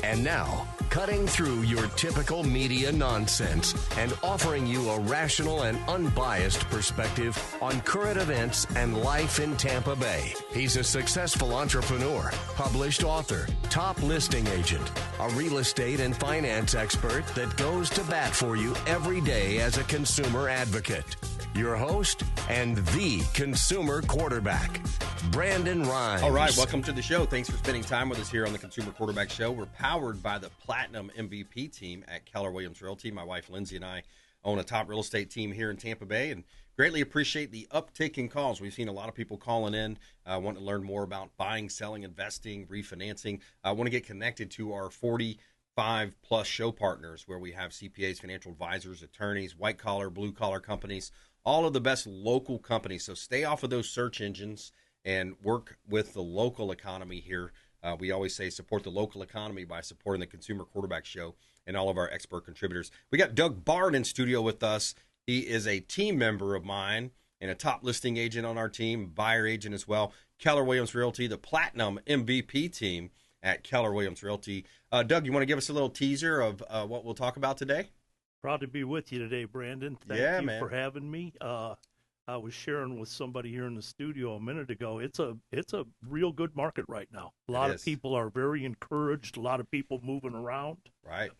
And now, cutting through your typical media nonsense and offering you a rational and unbiased perspective on current events and life in Tampa Bay. He's a successful entrepreneur, published author, top listing agent, a real estate and finance expert that goes to bat for you every day as a consumer advocate. Your host and the consumer quarterback, Brandon Rhymes. All right, welcome to the show. Thanks for spending time with us here on the Consumer Quarterback Show. We're powered by the Platinum MVP team at Keller Williams Realty. My wife, Lindsay, and I own a top real estate team here in Tampa Bay and greatly appreciate the uptick in calls. We've seen a lot of people calling in, wanting to learn more about buying, selling, investing, refinancing. I want to get connected to our 45-plus show partners where we have CPAs, financial advisors, attorneys, white-collar, blue-collar companies, all of the best local companies. So stay off of those search engines and work with the local economy here. We always say support the local economy by supporting the Consumer Quarterback Show and all of our expert contributors. We got Doug Bard in studio with us. He is a team member of mine and a top listing agent on our team, buyer agent as well. Keller Williams Realty, the Platinum MVP team at Keller Williams Realty. Doug, you want to give us a little teaser of what we'll talk about today? Proud to be with you today, Brandon. Thank you for having me. I was sharing with somebody here in the studio a minute ago. It's a real good market right now. A lot of people are very encouraged. A lot of people moving around. Right.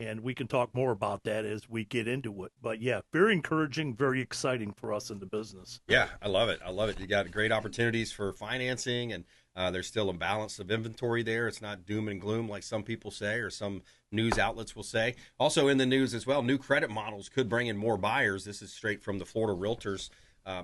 And we can talk more about that as we get into it. But, yeah, very encouraging, very exciting for us in the business. Yeah, I love it. I love it. You got great opportunities for financing, and there's still a balance of inventory there. It's not doom and gloom like some people say or some news outlets will say. Also in the news as well, new credit models could bring in more buyers. This is straight from the Florida Realtors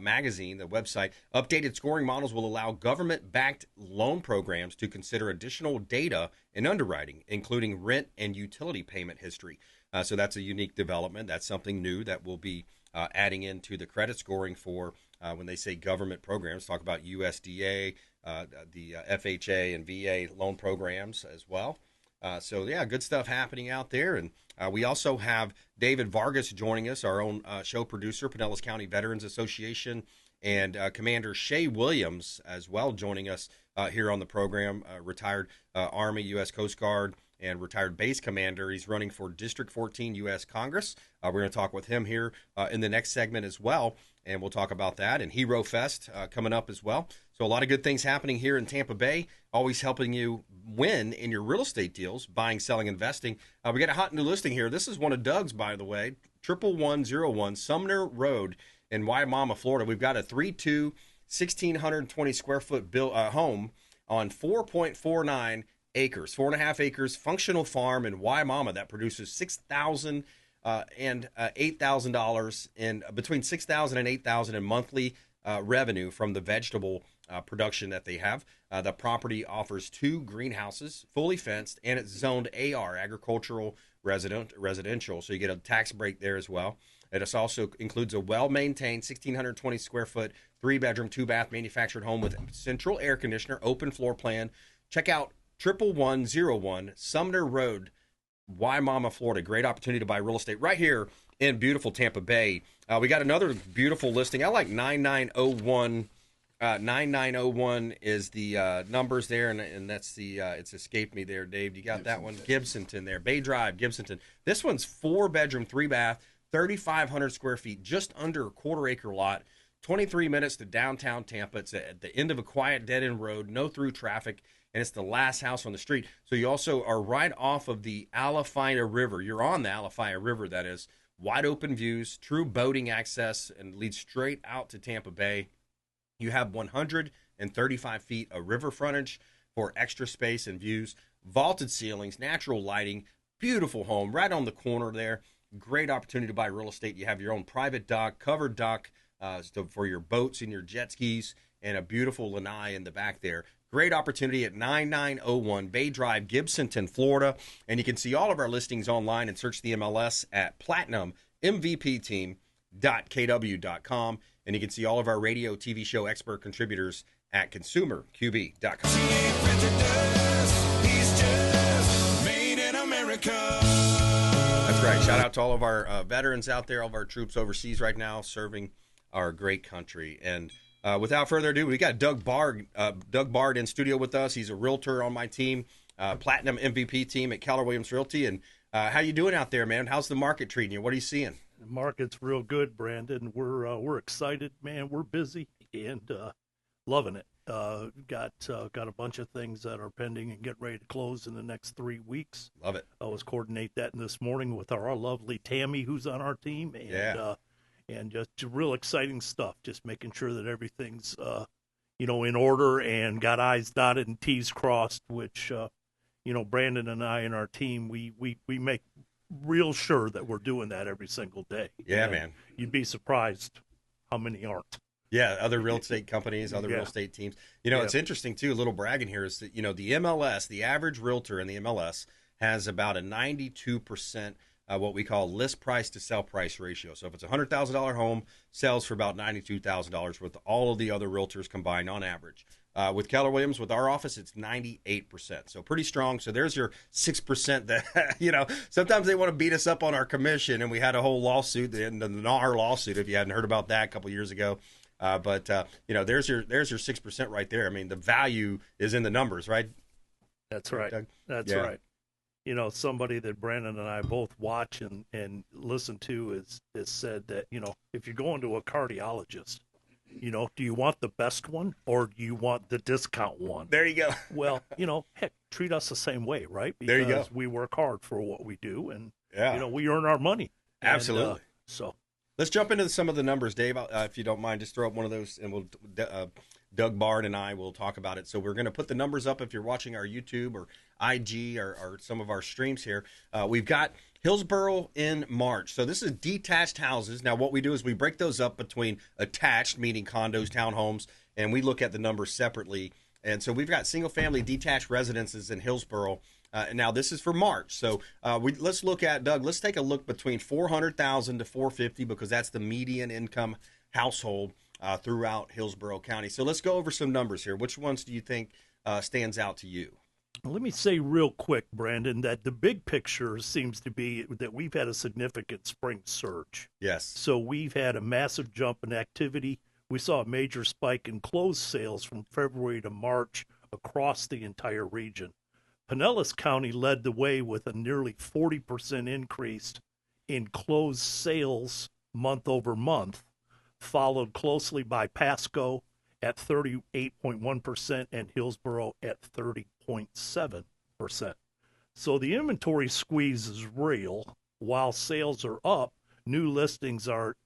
magazine, the website. Updated scoring models will allow government-backed loan programs to consider additional data in underwriting, including rent and utility payment history. So that's a unique development. That's something new that will be adding into the credit scoring for when they say government programs. Talk about USDA, the FHA and VA loan programs as well. So, yeah, good stuff happening out there. And we also have David Vargas joining us, our own show producer, Pinellas County Veterans Association, and Commander Shay Williams as well joining us here on the program, retired Army U.S. Coast Guard and retired base commander. He's running for District 14 U.S. Congress. We're going to talk with him here in the next segment as well, and we'll talk about that. And Hero Fest coming up as well. So a lot of good things happening here in Tampa Bay, always helping you win in your real estate deals, buying, selling, investing. We got a hot new listing here. This is one of Doug's, by the way, 11101 Sumner Road in Waimama, Florida. We've got a 3-2, 1,620 square foot home on 4.49 acres, 4.5 acres, functional farm in Waimama that produces $6,000 and $8,000 in between $6,000 and $8,000 in monthly revenue from the vegetable production that they have. The property offers 2 greenhouses, fully fenced, and it's zoned AR, agricultural residential, so you get a tax break there as well. It also includes a well-maintained 1,620 square foot, 3-bedroom, 2-bath manufactured home with central air conditioner, open floor plan. Check out 11101 Sumner Road, Waimama, Florida. Great opportunity to buy real estate right here in beautiful Tampa Bay. We got another beautiful listing. I like 9901. 9901 is the numbers there, and that's the it's escaped me there, Dave. You got that one? Gibsonton there. Bay Drive, Gibsonton. This one's 4-bedroom, 3-bath, 3,500 square feet, just under a quarter-acre lot, 23 minutes to downtown Tampa. It's at the end of a quiet dead-end road, no through traffic, and it's the last house on the street. So you also are right off of the Alafia River. You're on the Alafia River, that is. Wide open views, true boating access, and leads straight out to Tampa Bay. You have 135 feet of river frontage for extra space and views, vaulted ceilings, natural lighting, beautiful home right on the corner there. Great opportunity to buy real estate. You have your own private dock, covered dock for your boats and your jet skis, and a beautiful lanai in the back there. Great opportunity at 9901 Bay Drive, Gibsonton, Florida. And you can see all of our listings online and search the MLS at platinummvpteam.kw.com. And you can see all of our radio, TV show expert contributors at consumerqb.com. He's just made in America. That's right. Shout out to all of our veterans out there, all of our troops overseas right now serving our great country. And without further ado, we got Doug Bard in studio with us. He's a realtor on my team. Platinum MVP team at Keller Williams Realty. And how you doing out there, man? How's the market treating you? What are you seeing? The market's real good, Brandon. We're excited, man. We're busy and loving it. Got a bunch of things that are pending and get ready to close in the next 3 weeks. Love it. I was coordinate that this morning with our lovely Tammy, who's on our team, and and just real exciting stuff. Just making sure that everything's in order and got I's dotted and T's crossed. Which Brandon and I and our team, we make real sure that we're doing that every single day. Yeah, and man. You'd be surprised how many aren't. Yeah, other real estate companies, other real estate teams. It's interesting, too, a little bragging here is that, the MLS, the average realtor in the MLS has about a 92% what we call list price to sell price ratio. So if it's a $100,000 home, sells for about $92,000 with all of the other realtors combined on average. With Keller Williams, with our office, it's 98%. So pretty strong. So there's your 6% that, sometimes they want to beat us up on our commission. And we had a whole lawsuit, the NAR lawsuit, if you hadn't heard about that a couple years ago. But there's your 6% right there. I mean, the value is in the numbers, right? That's right. Doug? That's right. Somebody that Brandon and I both watch and listen to is said that, if you're going to a cardiologist, do you want the best one or do you want the discount one? There you go. Well, heck, treat us the same way, right? Because there you go. We work hard for what we do and, we earn our money. Absolutely. So. Let's jump into some of the numbers, Dave, if you don't mind. Just throw up one of those, and we'll Doug Bard and I will talk about it. So we're going to put the numbers up if you're watching our YouTube or IG or some of our streams here. We've got Hillsborough in March. So this is detached houses. Now what we do is we break those up between attached, meaning condos, townhomes, and we look at the numbers separately. And so we've got single-family detached residences in Hillsborough. Now, this is for March. So let's look at, Doug, let's take a look between $400,000 to $450,000 because that's the median income household throughout Hillsborough County. So let's go over some numbers here. Which ones do you think stands out to you? Let me say real quick, Brandon, that the big picture seems to be that we've had a significant spring surge. Yes. So we've had a massive jump in activity. We saw a major spike in closed sales from February to March across the entire region. Pinellas County led the way with a nearly 40% increase in closed sales month over month, followed closely by Pasco at 38.1% and Hillsborough at 30.7%. So the inventory squeeze is real. While sales are up, new listings are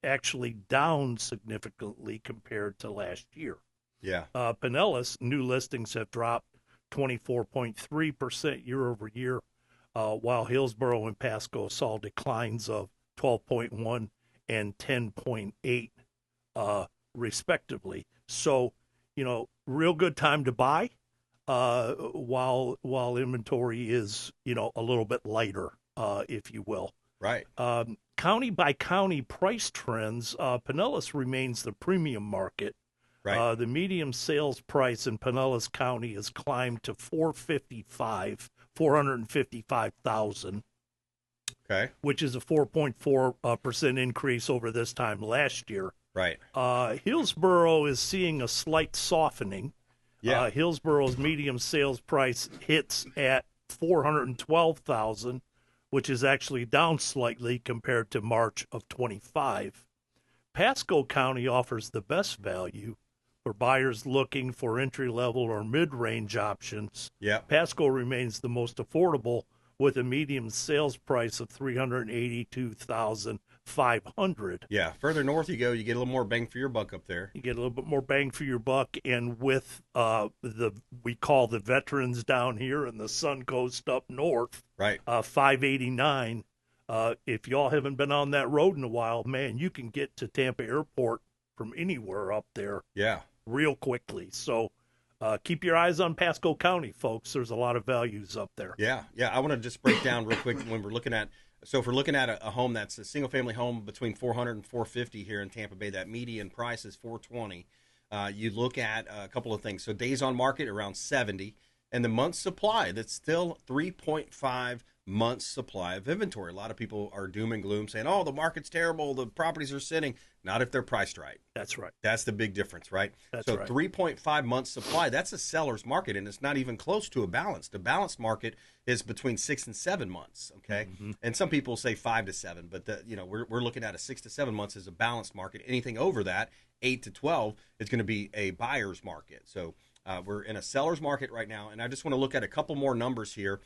actually down significantly compared to last year. Yeah. Pinellas, new listings have dropped 24.3% year over year, while Hillsborough and Pasco saw declines of 12.1 and 10.8 respectively. So, real good time to buy while inventory is, a little bit lighter, if you will. Right. County by county price trends, Pinellas remains the premium market. Right. The median sales price in Pinellas County has climbed to $455,000. Okay. Which is a 4.4% increase over this time last year. Right. Hillsborough is seeing a slight softening. Yeah. Hillsborough's median sales price hits at $412,000, which is actually down slightly compared to March of 25. Pasco County offers the best value for buyers looking for entry-level or mid-range options. Yeah. Pasco remains the most affordable with a median sales price of $382,500. Yeah. Further north you go, you get a little more bang for your buck up there. You get a little bit more bang for your buck, and with we call the veterans down here and the Suncoast up north, right? 589. If y'all haven't been on that road in a while, man, you can get to Tampa Airport from anywhere up there. Yeah. Real quickly. So keep your eyes on Pasco County, folks. There's a lot of values up there. Yeah. I want to just break down real quick when we're looking at. So if we're looking at a home that's a single family home between $400 and $450 here in Tampa Bay, that median price is $420. You look at a couple of things. So days on market around 70, and the month's supply that's still 3.5 months supply of inventory. A lot of people are doom and gloom saying, oh, the market's terrible, the properties are sitting. Not if they're priced right. That's right. That's the big difference, right? That's so right. 3.5 months supply, that's a seller's market, and it's not even close to a balanced. The balanced market is between 6 and 7 months, okay? Mm-hmm. And some people say 5 to 7, but we're looking at a 6 to 7 months as a balanced market. Anything over that, 8 to 12, is going to be a buyer's market. So we're in a seller's market right now, and I just want to look at a couple more numbers here.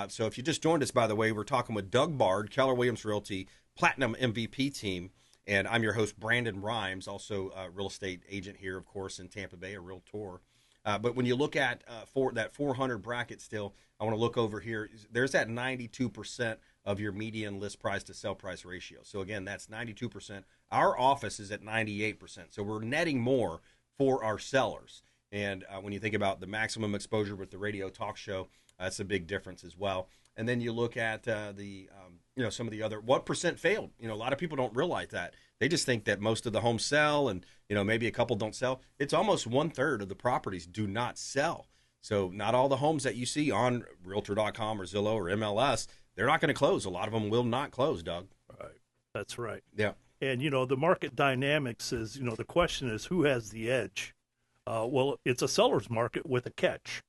So if you just joined us, by the way, we're talking with Doug Bard, Keller Williams Realty Platinum MVP team, and I'm your host, Brandon Rhymes, also a real estate agent here, of course, in Tampa Bay, a realtor. But when you look at that 400 bracket still, I want to look over here. There's that 92% of your median list price to sell price ratio. So, again, that's 92%. Our office is at 98%. So we're netting more for our sellers. And when you think about the maximum exposure with the radio talk show, that's a big difference as well. And then you look at some of the other, what percent failed? A lot of people don't realize that. They just think that most of the homes sell and, maybe a couple don't sell. It's almost 1/3 of the properties do not sell. So not all the homes that you see on Realtor.com or Zillow or MLS, they're not going to close. A lot of them will not close, Doug. Right. That's right. Yeah. And, the market dynamics is, the question is who has the edge? Well, it's a seller's market with a catch.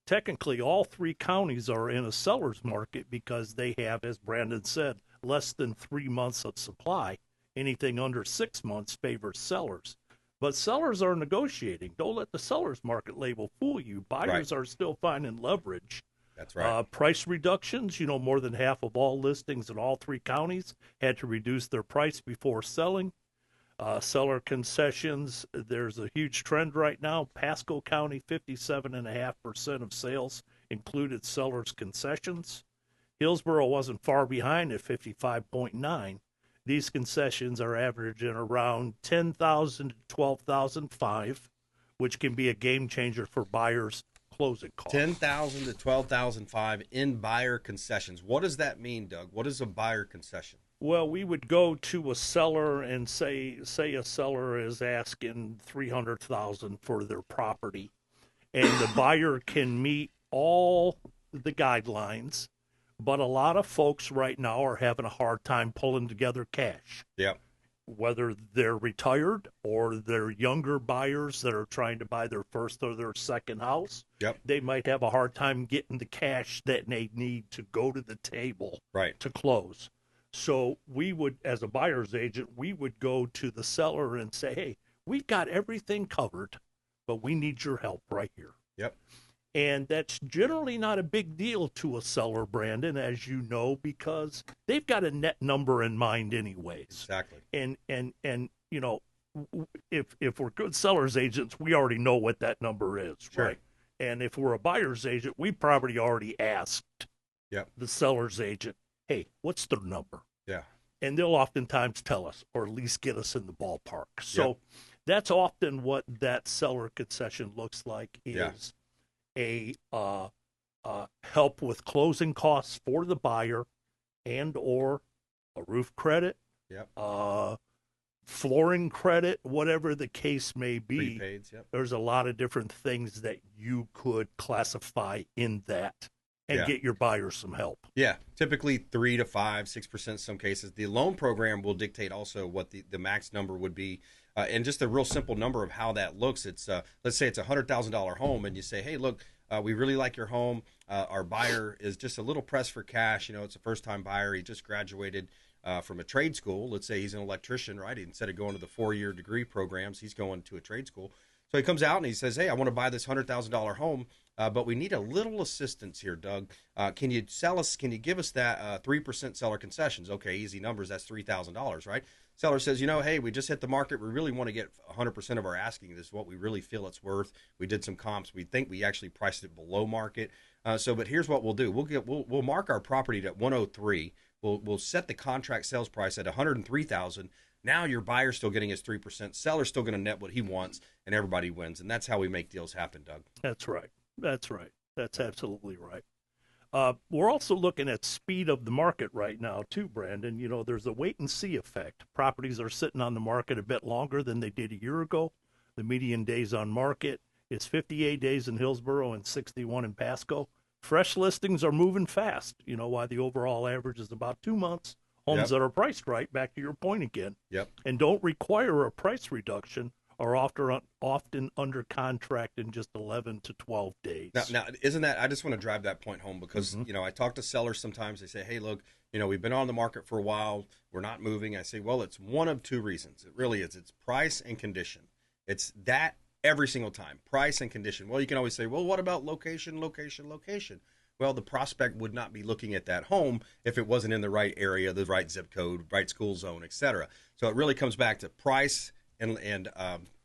Technically, all 3 counties are in a seller's market because they have, as Brandon said, less than 3 months of supply. Anything under 6 months favors sellers. But sellers are negotiating. Don't let the seller's market label fool you. Buyers are still finding leverage. That's right. Price reductions, more than half of all listings in all 3 counties had to reduce their price before selling. Seller concessions, there's a huge trend right now. Pasco County, 57.5% of sales included sellers' concessions. Hillsborough wasn't far behind at 55.9%. These concessions are averaging around $10,000 to $12,500, which can be a game changer for buyers' closing costs. $10,000 to $12,500 in buyer concessions. What does that mean, Doug? What is a buyer concession? Well, we would go to a seller and say a seller is asking $300,000 for their property, and the buyer can meet all the guidelines, but a lot of folks right now are having a hard time pulling together cash. Yeah. Whether they're retired or they're younger buyers that are trying to buy their first or their second house, they might have a hard time getting the cash that they need to go to the table to close. So we would, as a buyer's agent, we would go to the seller and say, hey, we've got everything covered, but we need your help right here. Yep. And that's generally not a big deal to a seller, Brandon, as you know, because they've got a net number in mind anyways. Exactly. And if we're good seller's agents, we already know what that number is, right? And if we're a buyer's agent, we probably already asked the seller's agent, hey, what's their number? Yeah. And they'll oftentimes tell us, or at least get us in the ballpark. So that's often what that seller concession looks like is a help with closing costs for the buyer and or a roof credit, flooring credit, whatever the case may be. Prepaids, There's a lot of different things that you could classify in that and get your buyers some help. Yeah, typically 3 to 5, 6% in some cases. The loan program will dictate also what the max number would be. And just a real simple number of how that looks. It's let's say it's a $100,000 home, and you say, hey, look, we really like your home. Our buyer is just a little pressed for cash. It's a first-time buyer. He just graduated from a trade school. Let's say he's an electrician, right? Instead of going to the 4-year degree programs, he's going to a trade school. So he comes out and he says, hey, I want to buy this $100,000 home, but we need a little assistance here, Doug. Can you give us that 3% seller concessions? Okay, easy numbers. That's $3,000, right? Seller says, hey, we just hit the market. We really want to get 100% of our asking. This is what we really feel it's worth. We did some comps. We think we actually priced it below market. But here's what we'll do. We'll mark our property at 103. We'll set the contract sales price at 103,000. Now your buyer's still getting his 3%. Seller's still going to net what he wants, and everybody wins. And that's how we make deals happen, Doug. That's right. That's right. That's absolutely right. We're also looking at speed of the market right now, too, Brandon. There's a wait-and-see effect. Properties are sitting on the market a bit longer than they did a year ago. The median days on market is 58 days in Hillsborough and 61 in Pasco. fresh listings are moving fast, while the overall average is about 2 months. Homes that are priced right, back to your point again, and don't require a price reduction are often under contract in just 11 to 12 days. Now, isn't that, I just want to drive that point home because, I talk to sellers sometimes. They say, hey, look, we've been on the market for a while. We're not moving. I say, well, it's one of two reasons. It really is. It's price and condition. It's that every single time, price and condition. Well, you can always say, well, what about location? Well, the prospect would not be looking at that home if it wasn't in the right area, the right zip code, right school zone, et cetera. So it really comes back to price and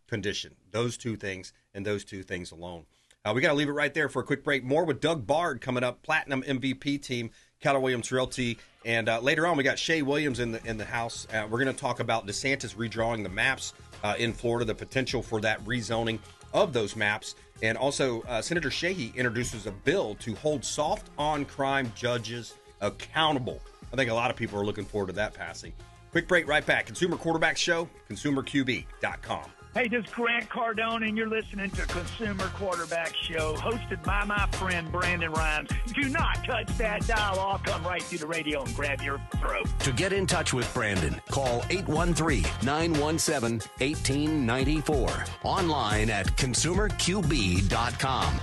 condition, those two things and those two things alone. We got to leave it right there for a quick break. More with Doug Bard coming up, Platinum MVP team, Keller Williams Realty. And later on, we got Shay Williams in the house. We're going to talk about DeSantis redrawing the maps in Florida, the potential for that rezoning of those maps. And also, Senator Sheehy introduces a bill to hold soft on crime judges accountable. I think a lot of people are looking forward to that passing. Quick break, right back. Consumer Quarterback Show, consumerqb.com. Hey, this is Grant Cardone, and you're listening to Consumer Quarterback Show, hosted by my friend Brandon Rhymes. Do not touch that dial. I'll come right through the radio and grab your throat. To get in touch with Brandon, call 813-917-1894. Online at consumerqb.com.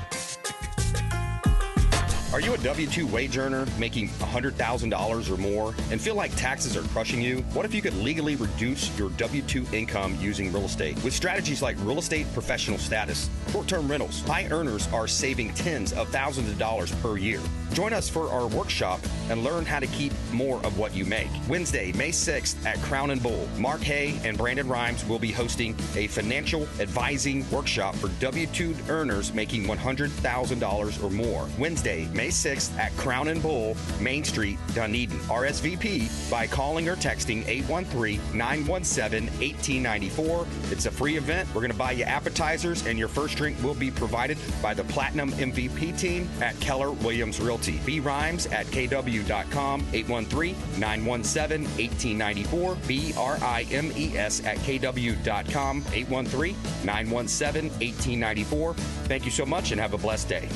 Are you a W-2 wage earner making $100,000 or more and feel like taxes are crushing you? What if you could legally reduce your W-2 income using real estate? With strategies like real estate professional status, short-term rentals, high earners are saving tens of thousands of dollars per year. Join us for our workshop and learn how to keep more of what you make. Wednesday, May 6th at Crown and Bull. Mark Hay and Brandon Rhymes will be hosting a financial advising workshop for W-2 earners making $100,000 or more. Wednesday, May 6th at Crown and Bull, Main Street, Dunedin. RSVP by calling or texting 813-917-1894. It's a free event. We're going to buy you appetizers, and your first drink will be provided by the Platinum MVP team at Keller Williams Realty. B Rhymes at KW.com, 813-917-1894. BRIMES at KW.com, 813-917-1894. Thank you so much and have a blessed day.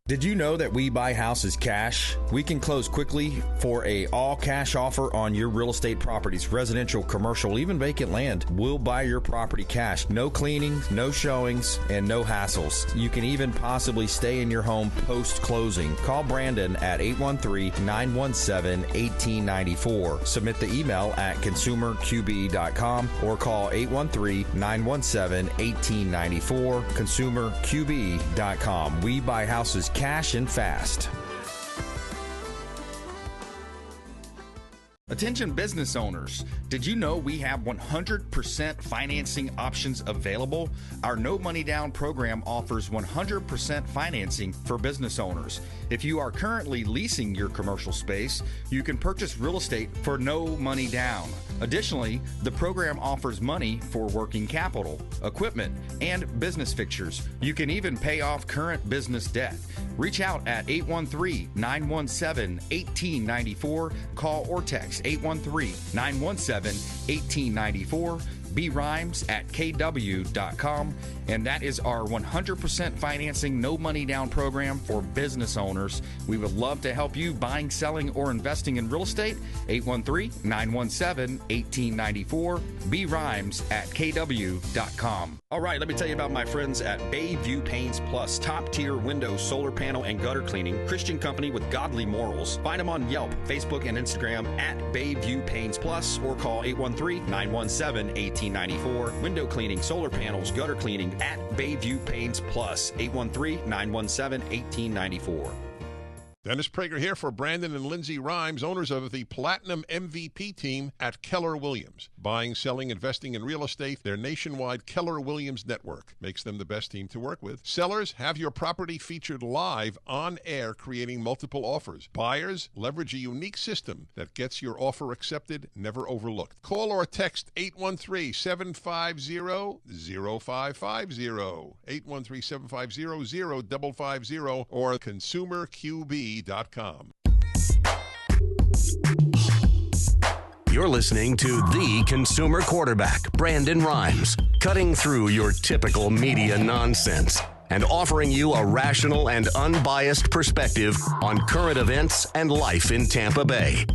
Did you know that we buy houses cash? We can close quickly for a all-cash offer on your real estate properties, residential, commercial, even vacant land. We'll buy your property cash. No cleanings, no showings, and no hassles. You can even possibly stay in your home post-closing. Call Brandon at 813-917-1894. Submit the email at consumerqb.com or call 813-917-1894. consumerqb.com. We buy houses cash and fast. Attention business owners, did you know we have 100% financing options available? Our no money down program offers 100% financing for business owners. If you are currently leasing your commercial space, you can purchase real estate for no money down. Additionally, the program offers money for working capital, equipment, and business fixtures. You can even pay off current business debt. Reach out at 813-917-1894. Call or text 813-917-1894. brimes at kw.com. And that is our 100% financing, no money down program for business owners. We would love to help you buying, selling, or investing in real estate. 813-917-1894. brimes at kw.com. All right, let me tell you about my friends at Bayview Paints Plus, top-tier window, solar panel, and gutter cleaning, Christian company with godly morals. Find them on Yelp, Facebook, and Instagram at Bayview Paints Plus, or call 813-917-1894. Window cleaning, solar panels, gutter cleaning at Bayview Paints Plus, 813-917-1894. Dennis Prager here for Brandon and Lindsay Rhymes, owners of the Platinum MVP team at Keller Williams. Buying, selling, investing in real estate, their nationwide Keller Williams network makes them the best team to work with. Sellers, have your property featured live on air, creating multiple offers. Buyers, leverage a unique system that gets your offer accepted, never overlooked. Call or text 813-750-0550, 813-750-0550, or consumerqb.com. You're listening to the Consumer Quarterback, Brandon Rhymes, cutting through your typical media nonsense and offering you a rational and unbiased perspective on current events and life in Tampa Bay.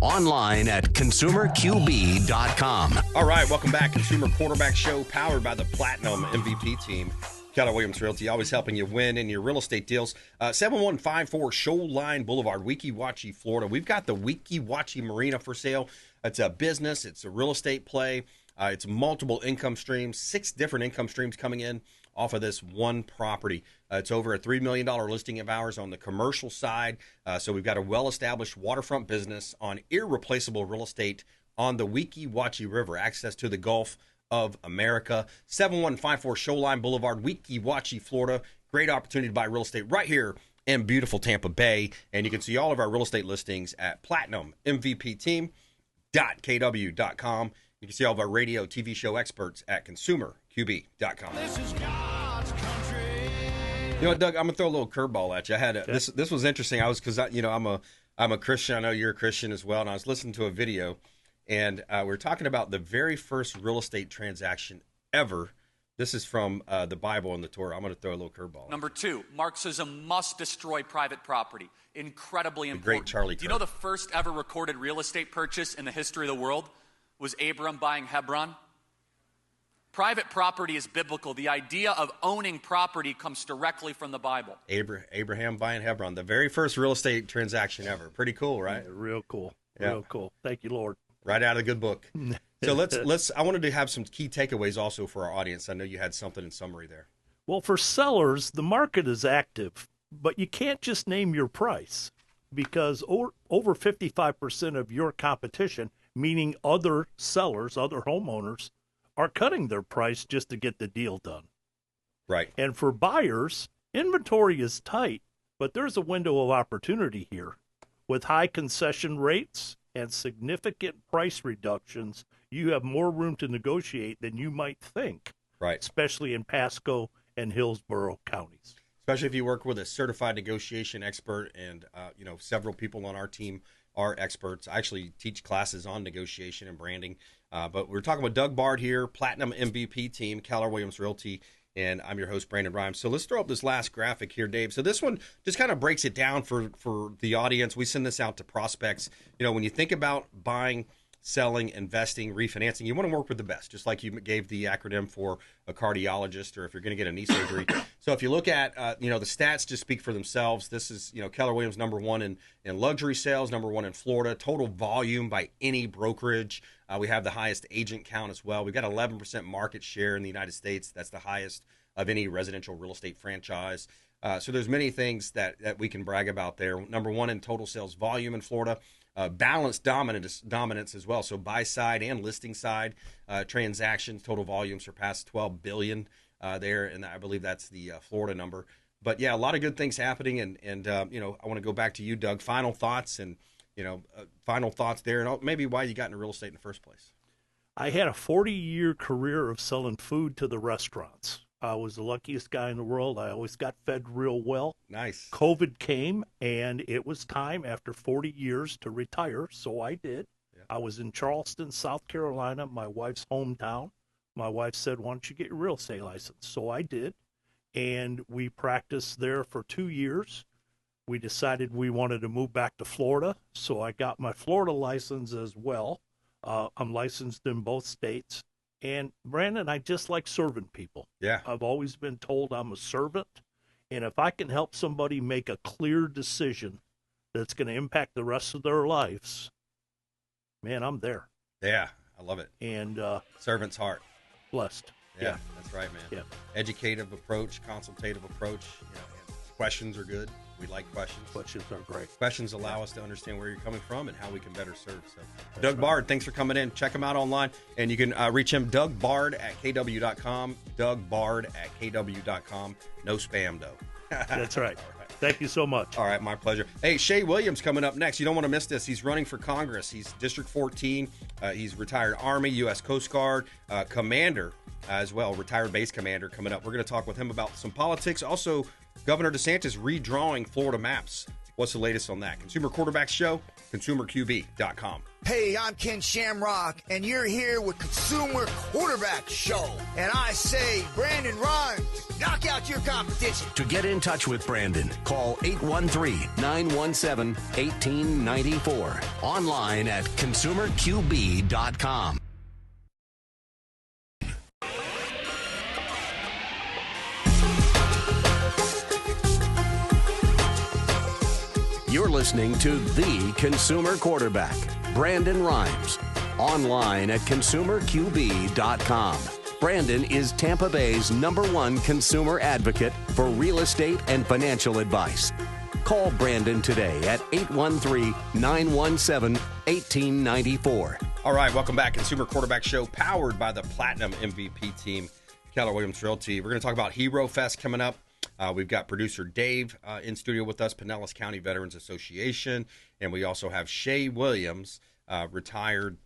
Online at consumerqb.com. All right, welcome back. Consumer Quarterback Show powered by the Platinum MVP team. Keller Williams Realty, always helping you win in your real estate deals. 7154 Shoreline Boulevard, Weeki Wachee, Florida. We've got the Weeki Wachee Marina for sale. It's a business. It's a real estate play. It's multiple income streams, 6 different income streams coming in off of this one property. It's over a $3 million listing of ours on the commercial side. So we've got a well-established waterfront business on irreplaceable real estate on the Weeki Wachee River, access to the Gulf of America. 7154 Shoreline Boulevard, Weeki Wachee, Florida. Great opportunity to buy real estate right here in beautiful Tampa Bay. And you can see all of our real estate listings at platinummvpteam.kw.com. You can see all of our radio, TV show experts at consumerqb.com. This is God's country. You know what, Doug? I'm gonna throw a little curveball at you. I had this was interesting. I'm a Christian. I know you're a Christian as well. And I was listening to a video, and we were talking about the very first real estate transaction ever. This is from the Bible and the Torah. I'm going to throw a little curveball. Number 2, Marxism must destroy private property. Incredibly important. Great Charlie. Do you know the first ever recorded real estate purchase in the history of the world was Abram buying Hebron? Private property is biblical. The idea of owning property comes directly from the Bible. Abraham buying Hebron, the very first real estate transaction ever. Pretty cool, right? Yeah, real cool. Real cool. Thank you, Lord. Right out of the good book. So let's. I wanted to have some key takeaways also for our audience. I know you had something in summary there. Well, for sellers, the market is active, but you can't just name your price because over 55% of your competition, meaning other sellers, other homeowners, are cutting their price just to get the deal done. Right. And for buyers, inventory is tight, but there's a window of opportunity here. With high concession rates and significant price reductions, you have more room to negotiate than you might think. Right. Especially in Pasco and Hillsborough counties. Especially if you work with a certified negotiation expert, and several people on our team are experts. I actually teach classes on negotiation and branding. But we're talking with Doug Bard here, Platinum MVP team, Keller Williams Realty, and I'm your host, Brandon Rhymes. So let's throw up this last graphic here, Dave. So this one just kind of breaks it down for the audience. We send this out to prospects. You know, when you think about buying, selling, investing, refinancing, you want to work with the best, just like you gave the acronym for a cardiologist, or if you're going to get a knee surgery. So if you look at, the stats just speak for themselves. This is, Keller Williams number 1 in luxury sales, number 1 in Florida, total volume by any brokerage. We have the highest agent count as well. We've got 11% market share in the United States. That's the highest of any residential real estate franchise. So there's many things that we can brag about there. Number 1 in total sales volume in Florida. Balanced dominance as well. So buy side and listing side transactions, total volume surpassed 12 billion there, and I believe that's the Florida number. But yeah, a lot of good things happening, and I want to go back to you, Doug. Final thoughts there, and maybe why you got into real estate in the first place. I had a 40-year career of selling food to the restaurants. I was the luckiest guy in the world. I always got fed real well. Nice. COVID came, and it was time after 40 years to retire, so I did. Yeah. I was in Charleston, South Carolina, my wife's hometown. My wife said, why don't you get your real estate license? So I did, and we practiced there for 2 years. We decided we wanted to move back to Florida, so I got my Florida license as well. I'm licensed in both states. And, Brandon, I just like serving people. Yeah. I've always been told I'm a servant. And if I can help somebody make a clear decision that's going to impact the rest of their lives, man, I'm there. Yeah, I love it. And servant's heart. Blessed. Yeah, that's right, man. Yeah. Educative approach, consultative approach. Questions are good. We like questions. Questions are great. Questions allow us to understand where you're coming from and how we can better serve. So, Doug Bard, thanks for coming in. Check him out online, and you can reach him, Doug Bard at kw.com. Doug Bard at kw.com. No spam, though. That's right. Thank you so much. All right, my pleasure. Hey, Shay Williams coming up next. You don't want to miss this. He's running for Congress. He's District 14. He's retired Army, U.S. Coast Guard, Commander as well, retired base commander coming up. We're going to talk with him about some politics. Also, Governor DeSantis redrawing Florida maps. What's the latest on that? Consumer Quarterback Show ConsumerQB.com. Hey, I'm Ken Shamrock, and you're here with Consumer Quarterback Show. And I say, Brandon Rhymes, knock out your competition. To get in touch with Brandon, call 813-917-1894. Online at ConsumerQB.com. You're listening to The Consumer Quarterback, Brandon Rhymes. Online at ConsumerQB.com. Brandon is Tampa Bay's #1 consumer advocate for real estate and financial advice. Call Brandon today at 813-917-1894. All right, welcome back. Consumer Quarterback Show, powered by the Platinum MVP team, Keller Williams Realty. We're going to talk about Hero Fest coming up. We've got producer Dave in studio with us, Pinellas County Veterans Association, and we also have Shay Williams, retired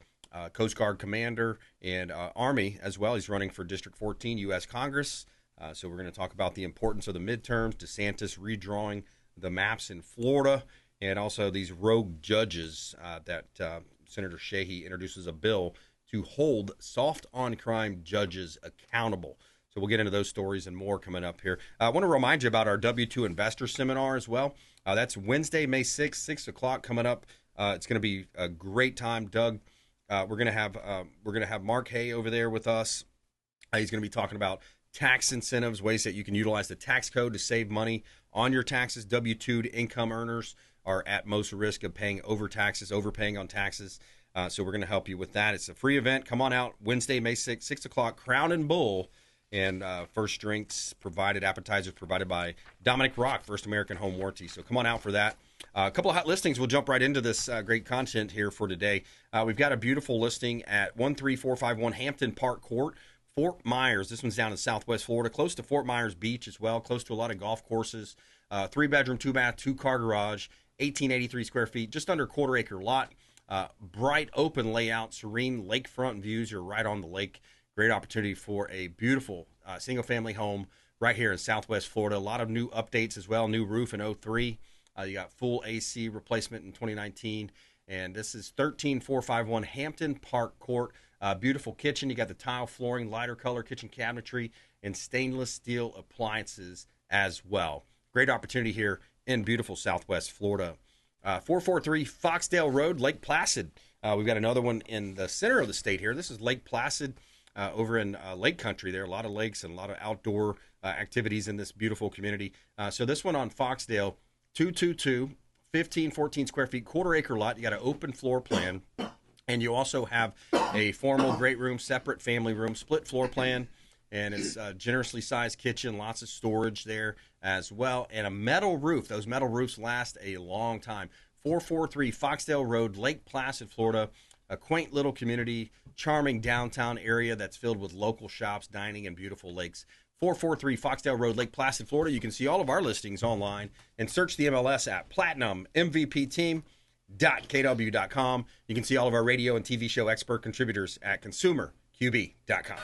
Coast Guard Commander and Army as well. He's running for District 14 U.S. Congress. So we're going to talk about the importance of the midterms, DeSantis redrawing the maps in Florida, and also these rogue judges that Senator Sheehy introduces a bill to hold soft-on-crime judges accountable. So we'll get into those stories and more coming up here. I want to remind you about our W2 Investor Seminar as well. That's Wednesday, May 6th, 6 o'clock coming up. It's going to be a great time. Doug, we're going to have Mark Hay over there with us. He's going to be talking about tax incentives, ways that you can utilize the tax code to save money on your taxes. W2 to income earners are at most risk of paying overpaying on taxes. So we're going to help you with that. It's a free event. Come on out Wednesday, May 6th, 6 o'clock, Crown and Bull. And first drinks provided, appetizers provided by Dominic Rock, First American Home Warranty. So come on out for that. A couple of hot listings. We'll jump right into this great content here for today. We've got a beautiful listing at 13451 Hampton Park Court, Fort Myers. This one's down in Southwest Florida, close to Fort Myers Beach as well, close to a lot of golf courses. 3-bedroom, 2-bath, 2-car garage, 1,883 square feet, just under quarter-acre lot. Bright, open layout, serene lakefront views. You're right on the lake. Great opportunity for a beautiful single-family home right here in Southwest Florida. A lot of new updates as well. New roof in 2003. You got full AC replacement in 2019. And this is 13451 Hampton Park Court. Beautiful kitchen. You got the tile flooring, lighter color kitchen cabinetry, and stainless steel appliances as well. Great opportunity here in beautiful Southwest Florida. 443 Foxdale Road, Lake Placid. We've got another one in the center of the state here. This is Lake Placid. Over in Lake Country, there are a lot of lakes and a lot of outdoor activities in this beautiful community. So this one on Foxdale, 222, 1514 square feet, quarter-acre lot. You got an open floor plan, and you also have a formal great room, separate family room, split floor plan, and it's a generously sized kitchen, lots of storage there as well, and a metal roof. Those metal roofs last a long time. 443 Foxdale Road, Lake Placid, Florida. A quaint little community, charming downtown area that's filled with local shops, dining, and beautiful lakes. 443 Foxdale Road, Lake Placid, Florida. You can see all of our listings online and search the MLS at PlatinumMVPTeam.kw.com. You can see all of our radio and TV show expert contributors at ConsumerQB.com.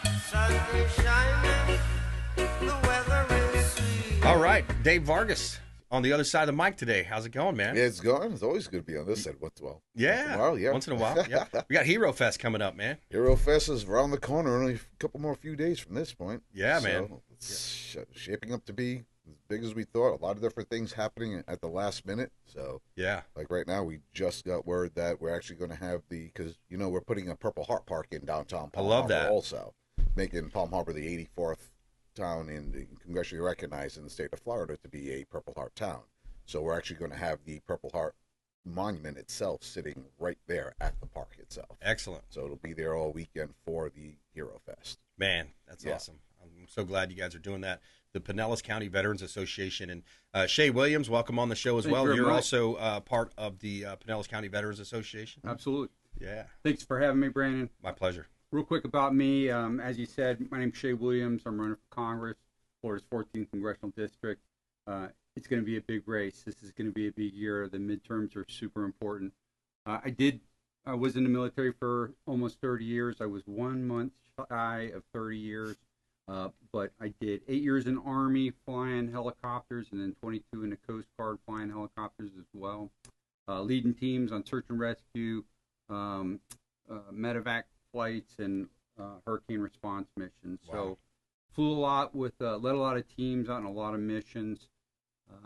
All right, Dave Vargas on the other side of the mic today. How's it going, man? Yeah, it's going. It's always good to be on this side. Once in a while. Once in a while. Yeah. We got Hero Fest coming up, man. Hero Fest is around the corner. Only a couple more few days from this point. Yeah, man. It's shaping up to be as big as we thought. A lot of different things happening at the last minute. So yeah, like right now, we just got word that we're actually going to have because we're putting a Purple Heart Park in downtown Palm Harbor. That. Also, making Palm Harbor the 84th town congressionally recognized in the state of Florida to be a Purple Heart town. So we're actually going to have the Purple Heart monument itself sitting right there at the park itself. Excellent. So it'll be there all weekend for the Hero Fest. Man, that's awesome. I'm so glad you guys are doing that. The Pinellas County Veterans Association. And Shay Williams, welcome on the show as well. You're also part of the Pinellas County Veterans Association. Absolutely. Yeah. Thanks for having me, Brandon. My pleasure. Real quick about me, as you said, my name's Shay Williams. I'm running for Congress, Florida's 14th Congressional District. It's going to be a big race. This is going to be a big year. The midterms are super important. I was in the military for almost 30 years. I was 1 month shy of 30 years, but I did 8 years in Army flying helicopters and then 22 in the Coast Guard flying helicopters as well. leading teams on search and rescue, medevac flights, and hurricane response missions. Wow. So flew a lot with, led a lot of teams out on a lot of missions.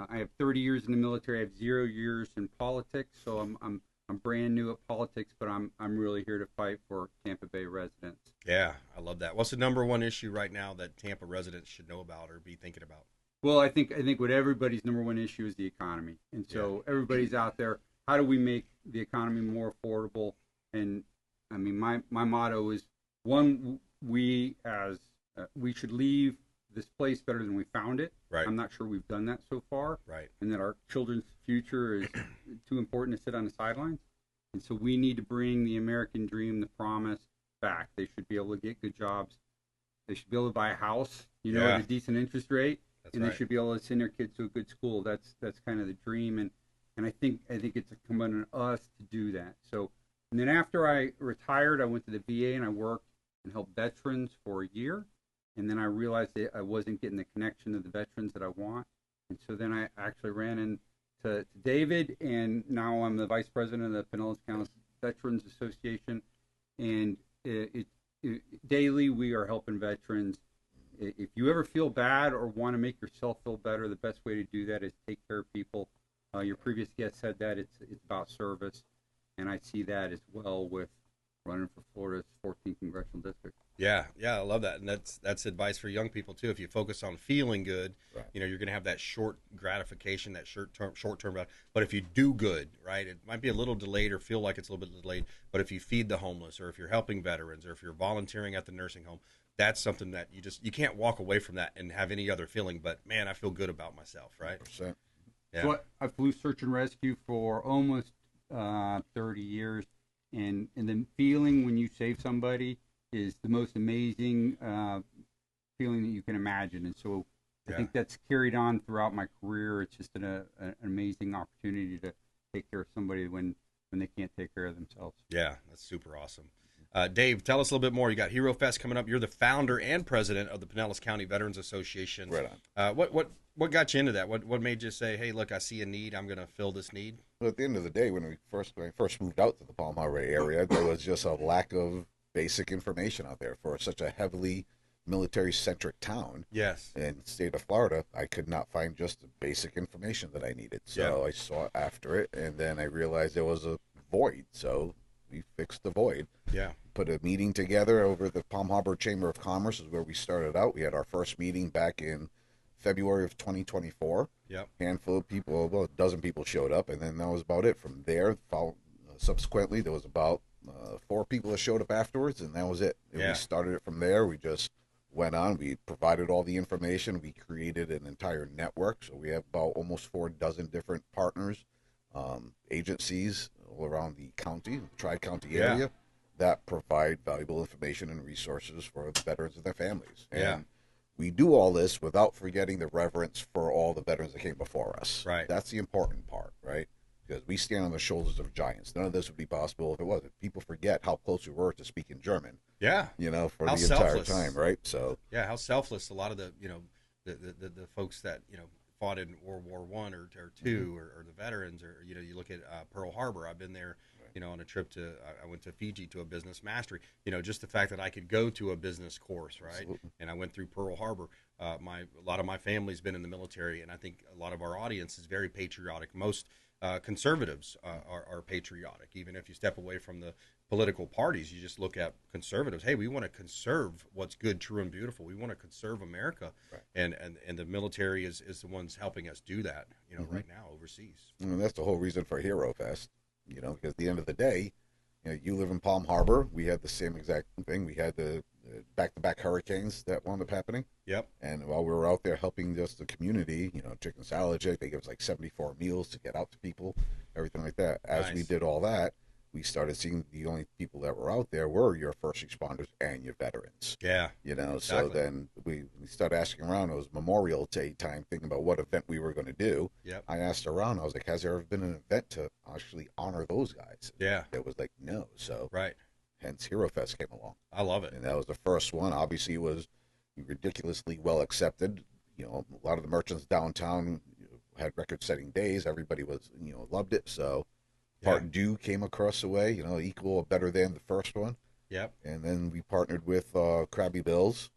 I have 30 years in the military. I have 0 years in politics, so I'm brand new at politics, but I'm really here to fight for Tampa Bay residents. Yeah, I love that. What's the number one issue right now that Tampa residents should know about or be thinking about? Well, I think what everybody's number one issue is the economy, and so everybody's out there. How do we make the economy more affordable? And I mean, my motto is one: we should leave this place better than we found it. Right. I'm not sure we've done that so far. Right. And that our children's future is too important to sit on the sidelines. And so we need to bring the American dream, the promise, back. They should be able to get good jobs. They should be able to buy a house, at a decent interest rate. That's and right. They should be able to send their kids to a good school. That's kind of the dream. And I think it's incumbent on us to do that. So, and then after I retired, I went to the VA and I worked and helped veterans for a year. And then I realized that I wasn't getting the connection to the veterans that I want. And so then I actually ran into David, and now I'm the vice president of the Pinellas County Veterans Association. And daily we are helping veterans. If you ever feel bad or want to make yourself feel better, the best way to do that is take care of people. Your previous guest said that it's about service, and I see that as well with running for Florida's 14th congressional district. Yeah, I love that, and that's advice for young people too. If you focus on feeling good, right, you're going to have that short gratification, that short term. But if you do good, right, it might be a little delayed or feel like it's a little bit delayed. But if you feed the homeless, or if you're helping veterans, or if you're volunteering at the nursing home, that's something that you can't walk away from that and have any other feeling. But man, I feel good about myself, right? 100%. Yeah. So I flew search and rescue for almost 30 years, and the feeling when you save somebody is the most amazing feeling that you can imagine. And so I think that's carried on throughout my career. It's just an amazing opportunity to take care of somebody when they can't take care of themselves. Yeah, that's super awesome. Dave, tell us a little bit more. You got Hero Fest coming up. You're the founder and president of the Pinellas County Veterans Association. Right on. What got you into that? What made you say, hey, look, I see a need. I'm going to fill this need? Well, at the end of the day, when I first moved out to the Palm Harbor area, there was just a lack of basic information out there for such a heavily military-centric town. Yes. In the state of Florida, I could not find just the basic information that I needed. So I sought after it, and then I realized there was a void. So we fixed the void. Yeah. Put a meeting together over the Palm Harbor Chamber of Commerce is where we started out. We had our first meeting back in February of 2024. Yep. Handful of people, well, a dozen people showed up, and then that was about it. From there, subsequently, there was about 4 people that showed up afterwards, and that was it. Yeah. We started it from there. We just went on. We provided all the information. We created an entire network. So we have about almost 4 dozen different partners, agencies all around the county, the Tri-County area, that provide valuable information and resources for the veterans and their families. And we do all this without forgetting the reverence for all the veterans that came before us. Right. That's the important part, right? Because we stand on the shoulders of giants. None of this would be possible if it wasn't. People forget how close we were to speaking German. Yeah. For how the entire selfless. time, right? So yeah, how selfless a lot of the the folks that fought in World War I or II, or the veterans, or you look at Pearl Harbor. I've been there, on a trip I went to Fiji to a business mastery. Just the fact that I could go to a business course, right? Absolutely. And I went through Pearl Harbor. A lot of my family's been in the military, and I think a lot of our audience is very patriotic. Most conservatives are patriotic. Even if you step away from the political parties, you just look at conservatives. Hey, we want to conserve what's good, true, and beautiful. We want to conserve America, right. and the military is the ones helping us do that. Right now overseas. And that's the whole reason for Hero Fest. Because at the end of the day, you live in Palm Harbor. We had the same exact thing. We had the back-to-back hurricanes that wound up happening. Yep. And while we were out there helping just the community, chicken salad, they gave us like 74 meals to get out to people, everything like that. As we did all that, we started seeing the only people that were out there were your first responders and your veterans. Yeah. So exactly. then we started asking around. It was Memorial Day time, thinking about what event we were going to do. Yep. I asked around. I was like, has there ever been an event to actually honor those guys? Yeah. It was like, no. So right. Hence Hero Fest came along. I love it. And that was the first one. Obviously, it was ridiculously well accepted. A lot of the merchants downtown had record-setting days. Everybody was, loved it. So Part 2 came across the way, equal or better than the first one. Yep. And then we partnered with Krabby Bill's,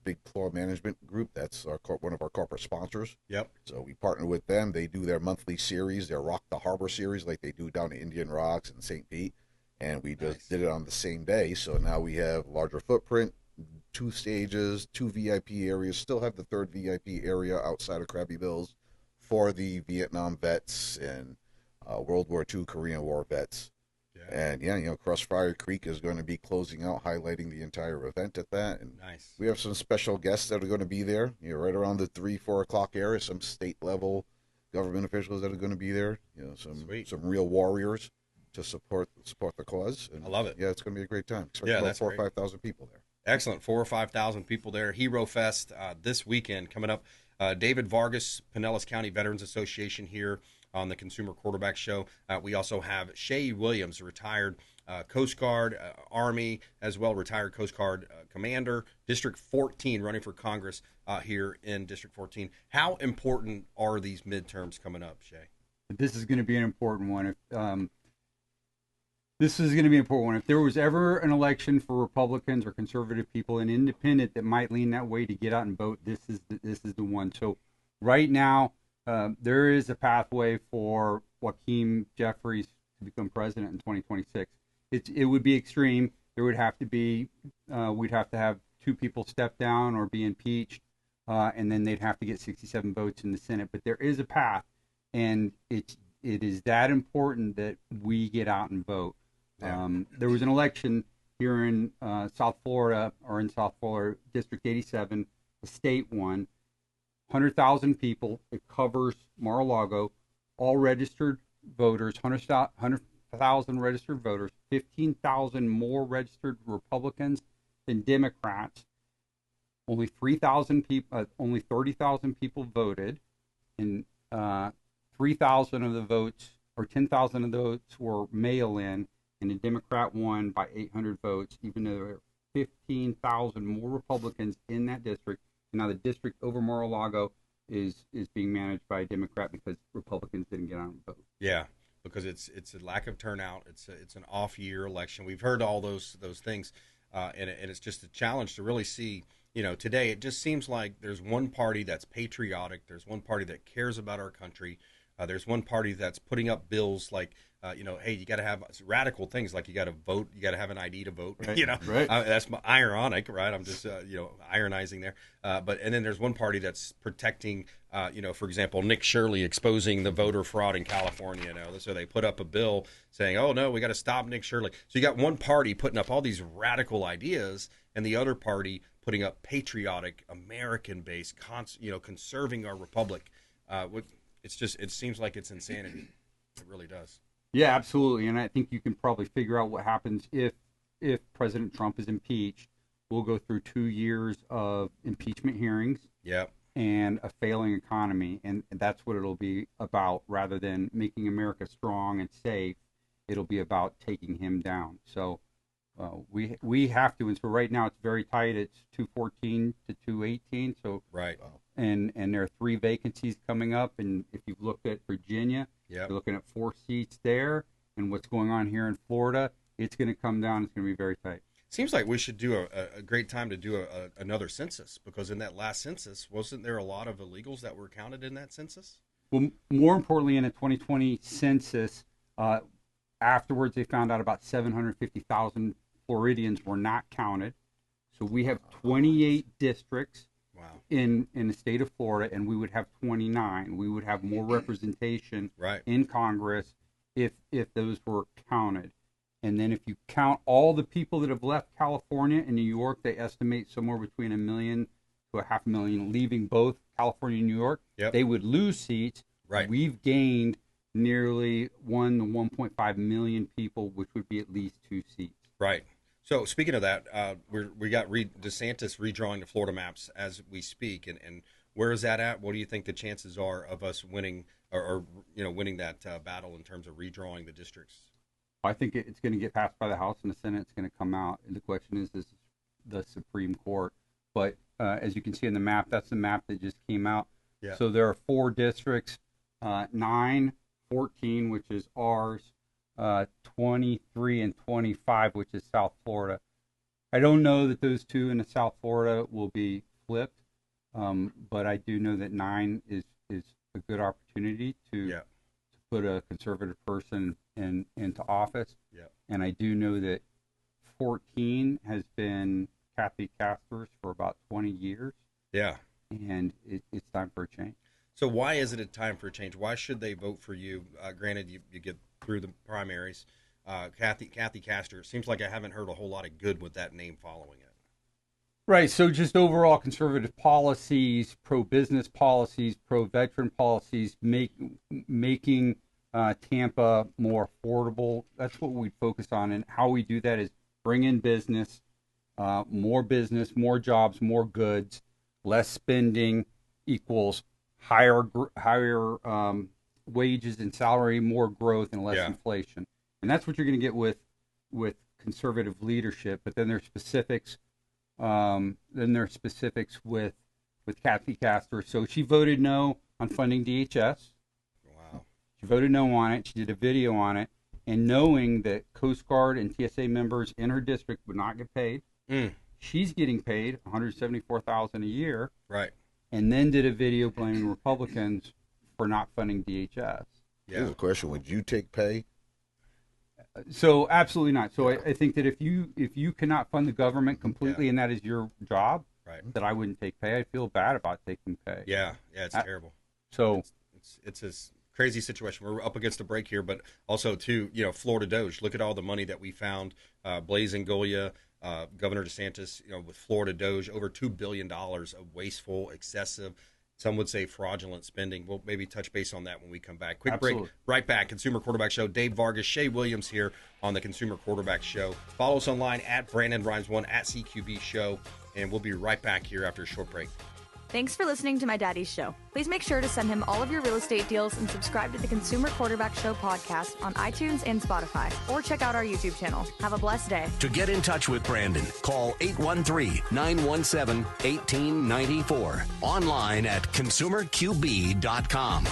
big floor management group. That's one of our corporate sponsors. Yep. So we partnered with them. They do their monthly series, their Rock the Harbor series, like they do down in Indian Rocks and St. Pete. And we just did it on the same day. So now we have larger footprint, 2 stages, 2 VIP areas. Still have the 3rd VIP area outside of Krabby Bill's for the Vietnam vets and World War II, Korean War vets. And Crossfire Creek is going to be closing out, highlighting the entire event at that. And we have some special guests that are going to be there, right around the 3-4 o'clock area. Some state level government officials that are going to be there. Some real warriors to support the cause. And, I love it. Yeah, it's going to be a great time. That's 4,000 or 5,000 people there. Excellent, 4,000 or 5,000 people there. Hero Fest this weekend coming up. David Vargas, Pinellas County Veterans Association here on the Consumer Quarterback Show. We also have Shay Williams, a retired Coast Guard, Army, as well, retired Coast Guard Commander, District 14, running for Congress here in District 14. How important are these midterms coming up, Shay? This is going to be an important one. If there was ever an election for Republicans or conservative people, an independent that might lean that way to get out and vote, this is the one. So right now, there is a pathway for Joaquin Jeffries to become president in 2026. It would be extreme. There would have to be, we'd have to have 2 people step down or be impeached, and then they'd have to get 67 votes in the Senate. But there is a path, and it is that important that we get out and vote. There was an election here in South Florida, District 87, the state won. 100,000 people. It covers Mar-a-Lago, all registered voters, 100,000 registered voters, 15,000 more registered Republicans than Democrats. Only 3,000 people, only 30,000 people voted, and 3,000 of the votes, or 10,000 of the votes, were mail-in, and the Democrat won by 800 votes, even though there were 15,000 more Republicans in that district. And now the district over Mar-a-Lago is being managed by a Democrat because Republicans didn't get out and vote. Yeah, because it's a lack of turnout. It's an off-year election. We've heard all those things, and it's just a challenge to really see. Today it just seems like there's one party that's patriotic. There's one party that cares about our country. There's one party that's putting up bills like, hey, you got to have radical things like you got to vote, you got to have an ID to vote. Right. Right. That's ironic, right? I'm just ironizing there. And then there's one party that's protecting, for example, Nick Shirley exposing the voter fraud in California. So they put up a bill saying, oh no, we got to stop Nick Shirley. So you got one party putting up all these radical ideas, and the other party putting up patriotic, American-based, conserving our republic. It seems like it's insanity. It really does. Yeah, absolutely. And I think you can probably figure out what happens if President Trump is impeached. We'll go through 2 years of impeachment hearings. Yep. And a failing economy. And that's what it'll be about. Rather than making America strong and safe, it'll be about taking him down. So we have to. And so right now it's very tight. It's 214 to 218. So right. And there are 3 vacancies coming up. And if you've looked at Virginia, you're looking at 4 seats there. And what's going on here in Florida, it's going to come down. It's going to be very tight. Seems like we should do a great time to do another census, because in that last census, wasn't there a lot of illegals that were counted in that census? Well, more importantly, in the 2020 census, afterwards they found out about 750,000 Floridians were not counted. So we have 28 districts in the state of Florida, and we would have 29. We would have more representation in Congress if those were counted. And then if you count all the people that have left California and New York, they estimate somewhere between 1 million to 500,000 leaving both California and New York. Yep. They would lose seats. Right. We've gained nearly 1 to 1.5 million people, which would be at least 2 seats. Right. So speaking of that, we got DeSantis redrawing the Florida maps as we speak, and where is that at? What do you think the chances are of us winning or winning that battle in terms of redrawing the districts? I think it's going to get passed by the House and the Senate. It's going to come out. And the question is the Supreme Court. But as you can see on the map, that's the map that just came out. Yeah. So there are 4 districts, 9 14, which is ours, 23 and 25, which is South Florida. I don't know that those two in the South Florida will be flipped, but I do know that 9 is a good opportunity to put a conservative person into office. And I do know that 14 has been Kathy Castor's for about 20 years. And it's time for a change. So why is it a time for a change? Why should they vote for you? Granted, you get through the primaries. Kathy Castor, it seems like I haven't heard a whole lot of good with that name following it. Right. So just overall conservative policies, pro-business policies, pro-veteran policies, making Tampa more affordable. That's what we focus on. And how we do that is bring in business, more jobs, more goods, less spending equals higher wages and salary, more growth, and less inflation. And that's what you're going to get with conservative leadership. But then there's specifics. With Kathy Castor. So she voted no on funding DHS. Wow. She voted no on it. She did a video on it. And knowing that Coast Guard and TSA members in her district would not get paid, she's getting paid $174,000 a year. Right. And then did a video blaming Republicans for not funding DHS. Here's a question: would you take pay? So absolutely not. So I think that if you cannot fund the government completely and that is your job, that I wouldn't take pay. I feel bad about taking pay. Yeah, it's terrible. So it's a crazy situation. We're up against the break here, but also too, Florida Doge. Look at all the money that we found. Blaise Ngolia, Governor DeSantis, with Florida Doge, over $2 billion of wasteful, excessive, some would say fraudulent spending. We'll maybe touch base on that when we come back. Quick break, right back. Consumer Quarterback Show. Dave Vargas, Shay Williams here on the Consumer Quarterback Show. Follow us online at Brandon Rhymes1, at CQB Show, and we'll be right back here after a short break. Thanks for listening to my daddy's show. Please make sure to send him all of your real estate deals and subscribe to the Consumer Quarterback Show podcast on iTunes and Spotify, or check out our YouTube channel. Have a blessed day. To get in touch with Brandon, call 813-917-1894. Online at consumerqb.com.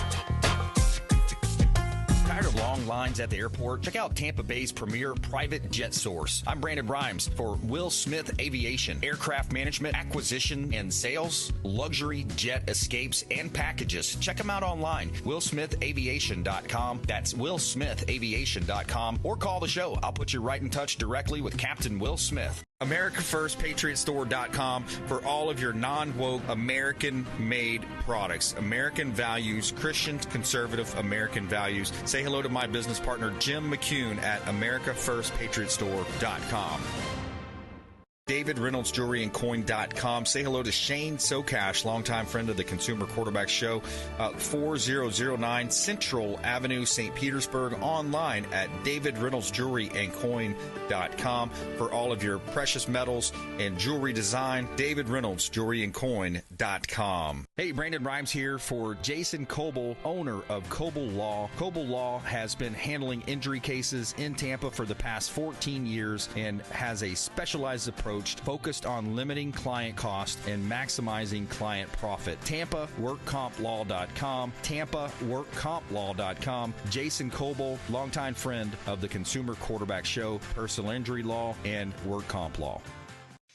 Tired of long lines at the airport? Check out Tampa Bay's premier private jet source. I'm Brandon Rhymes for Will Smith Aviation. Aircraft management, acquisition, and sales, luxury jet escapes, and packages. Check them out online. WillSmithAviation.com. That's WillSmithAviation.com. Or call the show. I'll put you right in touch directly with Captain Will Smith. AmericaFirstPatriotStore.com for all of your non-woke, American-made products. American values, Christian, conservative American values. Say hello to my business partner, Jim McCune at AmericaFirstPatriotStore.com. David Reynolds Jewelry and Coin.com. Say hello to Shane Socash, longtime friend of the Consumer Quarterback Show, 4009 Central Avenue, St. Petersburg. Online at David Reynolds Jewelry and Coin.com for all of your precious metals and jewelry design. David Reynolds Jewelry and Coin.com. Hey, Brandon Rhymes here for Jason Coble, owner of Coble Law. Coble Law has been handling injury cases in Tampa for the past 14 years and has a specialized approach focused on limiting client cost and maximizing client profit. TampaWorkCompLaw.com. TampaWorkCompLaw.com. Jason Coble, longtime friend of the Consumer Quarterback Show, personal injury law, and work comp law.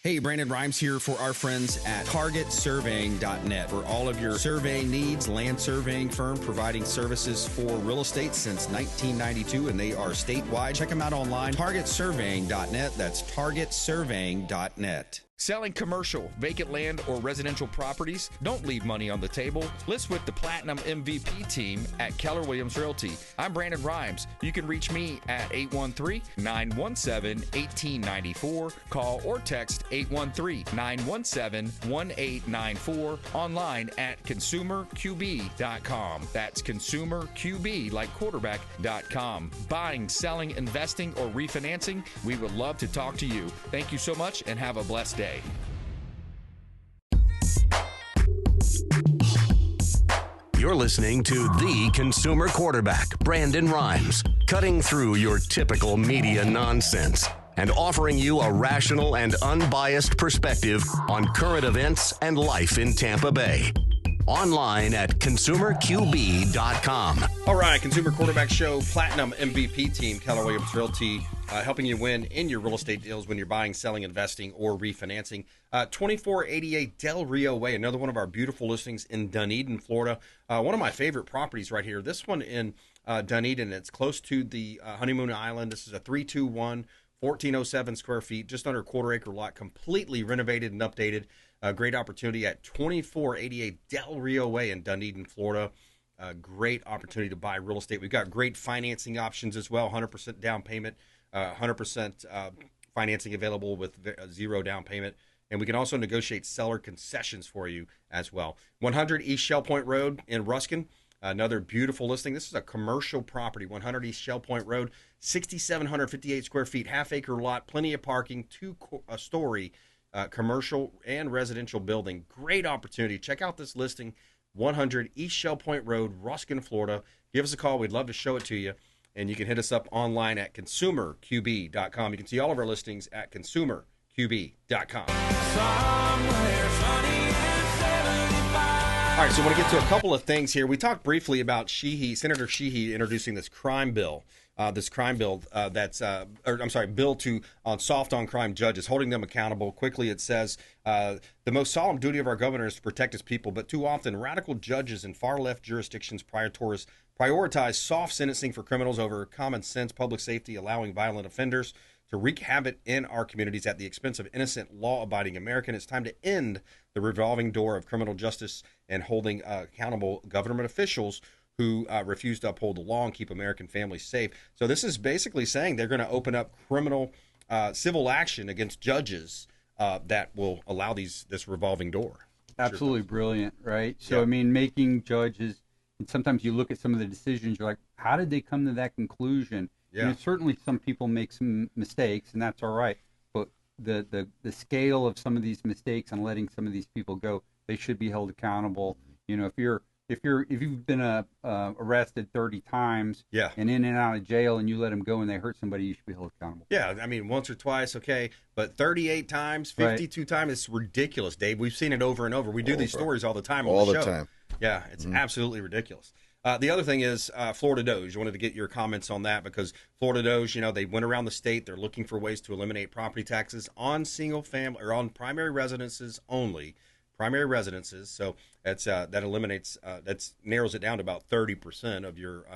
Hey, Brandon Rhymes here for our friends at TargetSurveying.net. For all of your surveying needs, land surveying firm providing services for real estate since 1992, and they are statewide. Check them out online, TargetSurveying.net. That's TargetSurveying.net. Selling commercial, vacant land, or residential properties? Don't leave money on the table. List with the Platinum MVP team at Keller Williams Realty. I'm Brandon Rhymes. You can reach me at 813-917-1894. Call or text 813-917-1894. Online at consumerqb.com. That's consumerqb, like quarterback.com. Buying, selling, investing, or refinancing? We would love to talk to you. Thank you so much and have a blessed day. You're listening to the Consumer Quarterback, Brandon Rhymes, cutting through your typical media nonsense and offering you a rational and unbiased perspective on current events and life in Tampa Bay. online at consumerqb.com. All right, Consumer Quarterback Show Platinum MVP team, Keller Williams Realty, helping you win in your real estate deals when you're buying, selling, investing, or refinancing. 2488 Del Rio Way, another one of our beautiful listings in Dunedin, Florida. One of my favorite properties right here. This one in Dunedin, it's close to the Honeymoon Island. This is a 321, 1407 square feet, just under a quarter-acre lot, completely renovated and updated. Great opportunity at 2488 Del Rio Way in Dunedin, Florida. Great opportunity to buy real estate. We've got great financing options as well, 100% down payment, 100% financing available with zero down payment. And we can also negotiate seller concessions for you as well. 100 East Shell Point Road in Ruskin, another beautiful listing. This is a commercial property, 100 East Shell Point Road, 6,758 square feet, half-acre lot, plenty of parking, two-story commercial and residential building. Great opportunity. Check out this listing, 100 East Shell Point Road, Ruskin, Florida. Give us a call. We'd love to show it to you. And you can hit us up online at consumerqb.com. You can see all of our listings at consumerqb.com. All right, so I want to get to a couple of things here. We talked briefly about Senator Sheehy introducing this crime bill. Bill on soft on crime judges, holding them accountable. Quickly, it says the most solemn duty of our governor is to protect his people, but too often radical judges in far left jurisdictions prioritize soft sentencing for criminals over common sense public safety, allowing violent offenders to wreak havoc in our communities at the expense of innocent, law-abiding Americans. It's time to end the revolving door of criminal justice and holding accountable government officials who refuse to uphold the law and keep American families safe. So this is basically saying they're going to open up criminal civil action against judges that will allow this revolving door. Absolutely brilliant, right? So, yeah. I mean, making judges, and sometimes you look at some of the decisions, you're like, how did they come to that conclusion? Yeah. And certainly some people make some mistakes, and that's all right. But the scale of some of these mistakes and letting some of these people go, they should be held accountable. You know, if you've been arrested 30 times, yeah, and in and out of jail, and you let them go and they hurt somebody, you should be held accountable. Yeah, I mean, once or twice, okay, but 38 times, 52 times, it's ridiculous, Dave. We've seen it over and over. We do these stories all the time on the show. All the time. Yeah, it's absolutely ridiculous. The other thing is Florida Doge. I wanted to get your comments on that because Florida Doge, you know, they went around the state. They're looking for ways to eliminate property taxes on single family or on primary residences only. Primary residences, so that's that eliminates that narrows it down to about 30% of your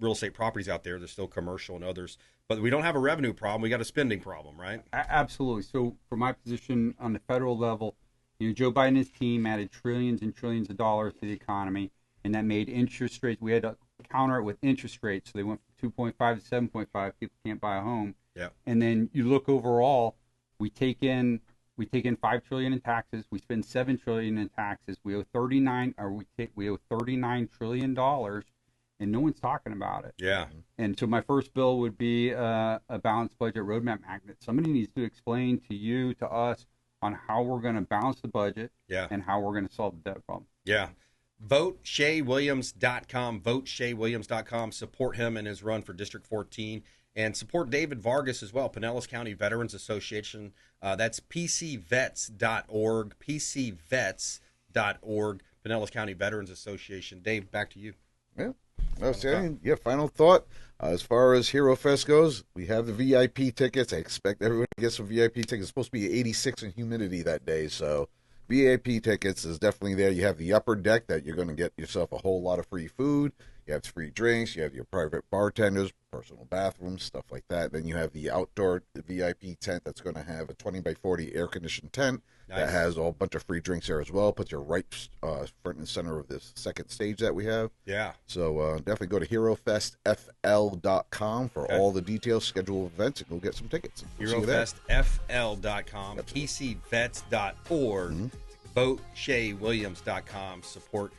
real estate properties out there. There's still commercial and others, but we don't have a revenue problem. We got a spending problem, right? Absolutely. So, from my position on the federal level, you know, Joe Biden and his team added trillions and trillions of dollars to the economy, and that made interest rates. We had to counter it with interest rates, so they went from 2.5 to 7.5. People can't buy a home. Yeah. And then you look overall, we take in $5 trillion in taxes. We spend $7 trillion in taxes. We owe $39 trillion, and no one's talking about it. Yeah. And so my first bill would be a balanced budget roadmap magnet. Somebody needs to explain to you, to us, on how we're going to balance the budget. Yeah. And how we're going to solve the debt problem. Yeah. VoteShayWilliams.com. VoteShayWilliams.com. Support him in his run for District 14. And support David Vargas as well, Pinellas County Veterans Association. That's PCVets.org, PCVets.org, Pinellas County Veterans Association. Dave, back to you. Yeah. Final thought. As far as Hero Fest goes, we have the VIP tickets. I expect everyone to get some VIP tickets. It's supposed to be 86 in humidity that day, so VIP tickets is definitely there. You have the upper deck that you're going to get yourself a whole lot of free food. You have free drinks. You have your private bartenders, personal bathrooms, stuff like that. Then you have the outdoor VIP tent that's going to have a 20 by 40 air-conditioned tent that has a whole bunch of free drinks there as well. Puts you right front and center of this second stage that we have. Yeah. So definitely go to HeroFestFL.com for all the details, schedule events, and go get some tickets. HeroFestFL.com, PCVets.org, VoteShayWilliams.com. Support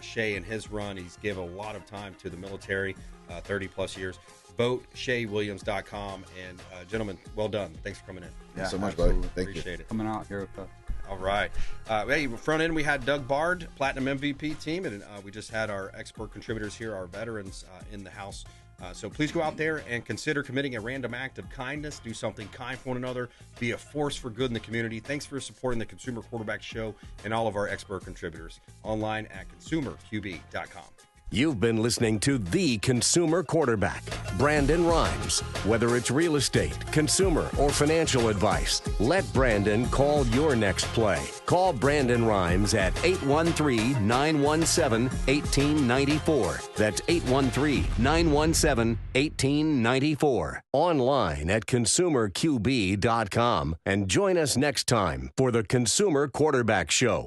Shay and his run. He's given a lot of time to the military, 30 plus years. VoteShayWilliams.com. And gentlemen, well done. Thanks for coming in. Thanks so much, buddy. Appreciate it. Coming out here with us. All right. Hey, front end, we had Doug Bard, Platinum MVP team, and we just had our expert contributors here, our veterans in the house So please go out there and consider committing a random act of kindness. Do something kind for one another. Be a force for good in the community. Thanks for supporting the Consumer Quarterback Show and all of our expert contributors. Online at consumerqb.com. You've been listening to The Consumer Quarterback, Brandon Rhymes. Whether it's real estate, consumer, or financial advice, let Brandon call your next play. Call Brandon Rhymes at 813-917-1894. That's 813-917-1894. Online at consumerqb.com. And join us next time for The Consumer Quarterback Show.